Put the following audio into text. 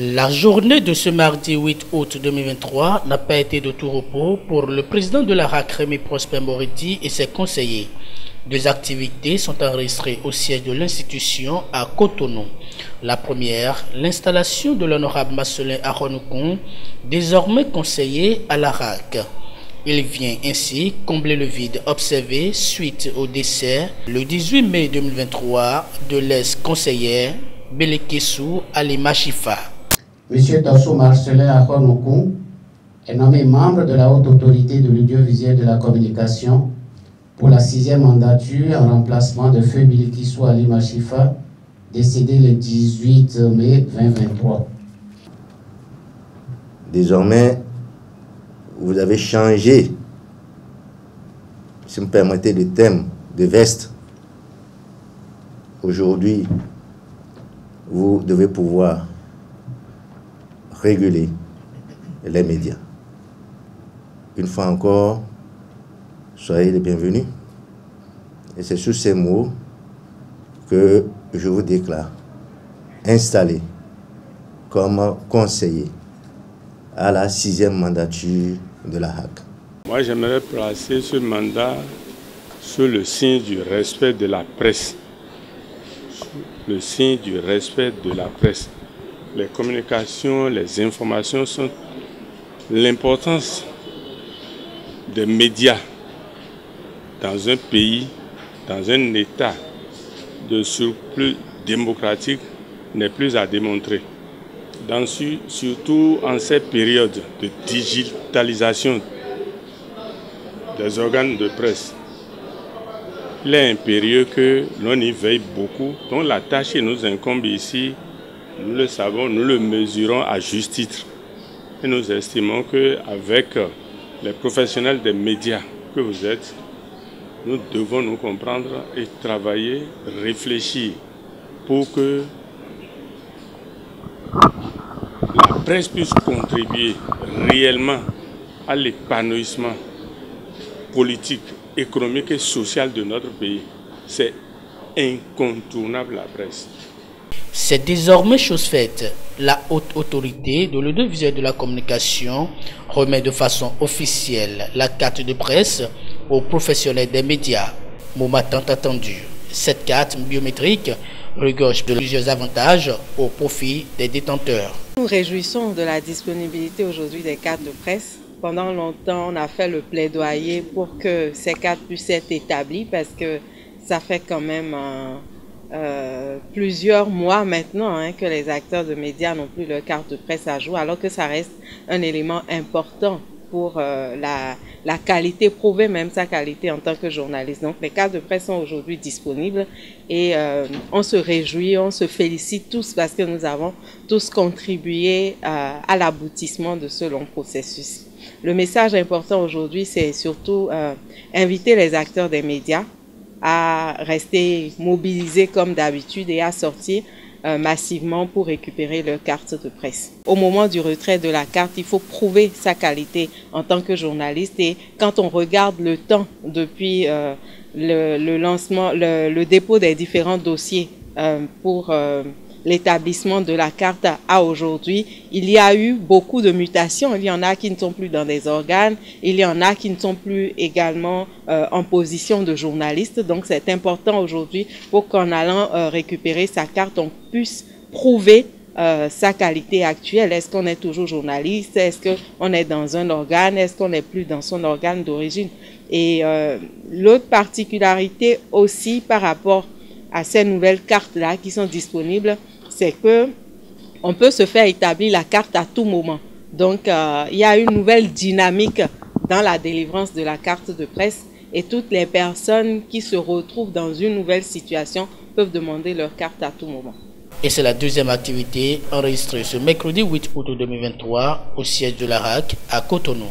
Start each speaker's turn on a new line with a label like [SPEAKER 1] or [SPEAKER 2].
[SPEAKER 1] La journée de ce mardi 8 août 2023 n'a pas été de tout repos pour le président de la RAC, Rémi Prosper Moretti, et ses conseillers. Deux activités sont enregistrées au siège de l'institution à Cotonou. La première, l'installation de l'honorable Marcelin Aronokun, désormais conseiller à la RAC. Il vient ainsi combler le vide observé suite au décès le 18 mai 2023 de l'ex-conseillère Belekessou Alima Chifa.
[SPEAKER 2] Monsieur Tasso Marcelin Aronokun est nommé membre de la haute autorité de l'audiovisuel de la communication pour la 6e mandature en remplacement de feu Belekessou Alima Chifa, décédé le 18 mai 2023.
[SPEAKER 3] Désormais, vous avez changé, si vous me permettez, le thème de veste. Aujourd'hui, vous devez pouvoir réguler les médias. Une fois encore, soyez les bienvenus. Et c'est sur ces mots que je vous déclare installé comme conseiller à la 6e mandature de la RAC.
[SPEAKER 4] Moi, j'aimerais placer ce mandat sous le signe du respect de la presse. Le signe du respect de la presse. Les communications, les informations sont l'importance des médias dans un pays, dans un État de surplus démocratique n'est plus à démontrer. Surtout en cette période de digitalisation des organes de presse, il est impérieux que l'on y veille beaucoup. Donc la tâche qui nous incombe ici, nous le savons, nous le mesurons à juste titre. Et nous estimons qu'avec les professionnels des médias que vous êtes, nous devons nous comprendre et travailler, réfléchir pour que la presse puisse contribuer réellement à l'épanouissement politique, économique et social de notre pays. C'est incontournable la presse.
[SPEAKER 1] C'est désormais chose faite. La haute autorité de l'audiovisuel de la communication remet de façon officielle la carte de presse aux professionnels des médias. Moment tant attendu. Cette carte biométrique regorge de plusieurs avantages au profit des détenteurs.
[SPEAKER 5] Nous nous réjouissons de la disponibilité aujourd'hui des cartes de presse. Pendant longtemps, on a fait le plaidoyer pour que ces cartes puissent être établies parce que ça fait quand même plusieurs mois maintenant que les acteurs de médias n'ont plus leur carte de presse à jour, alors que ça reste un élément important pour la qualité, prouver même sa qualité en tant que journaliste. Donc les cartes de presse sont aujourd'hui disponibles et on se réjouit, on se félicite tous parce que nous avons tous contribué à l'aboutissement de ce long processus. Le message important aujourd'hui, c'est surtout inviter les acteurs des médias à rester mobilisés comme d'habitude et à sortir massivement pour récupérer leur carte de presse. Au moment du retrait de la carte, il faut prouver sa qualité en tant que journaliste et quand on regarde le temps depuis le lancement, le dépôt des différents dossiers pour l'établissement de la carte à aujourd'hui, il y a eu beaucoup de mutations. Il y en a qui ne sont plus dans des organes, il y en a qui ne sont plus également en position de journaliste. Donc c'est important aujourd'hui pour qu'en allant récupérer sa carte, on puisse prouver sa qualité actuelle. Est-ce qu'on est toujours journaliste? Est-ce qu'on est dans un organe? Est-ce qu'on n'est plus dans son organe d'origine? Et l'autre particularité aussi par rapport à ces nouvelles cartes-là qui sont disponibles, c'est que on peut se faire établir la carte à tout moment. Donc, il y a une nouvelle dynamique dans la délivrance de la carte de presse et toutes les personnes qui se retrouvent dans une nouvelle situation peuvent demander leur carte à tout moment.
[SPEAKER 1] Et c'est la deuxième activité enregistrée ce mercredi 8 août 2023 au siège de la RAC à Cotonou.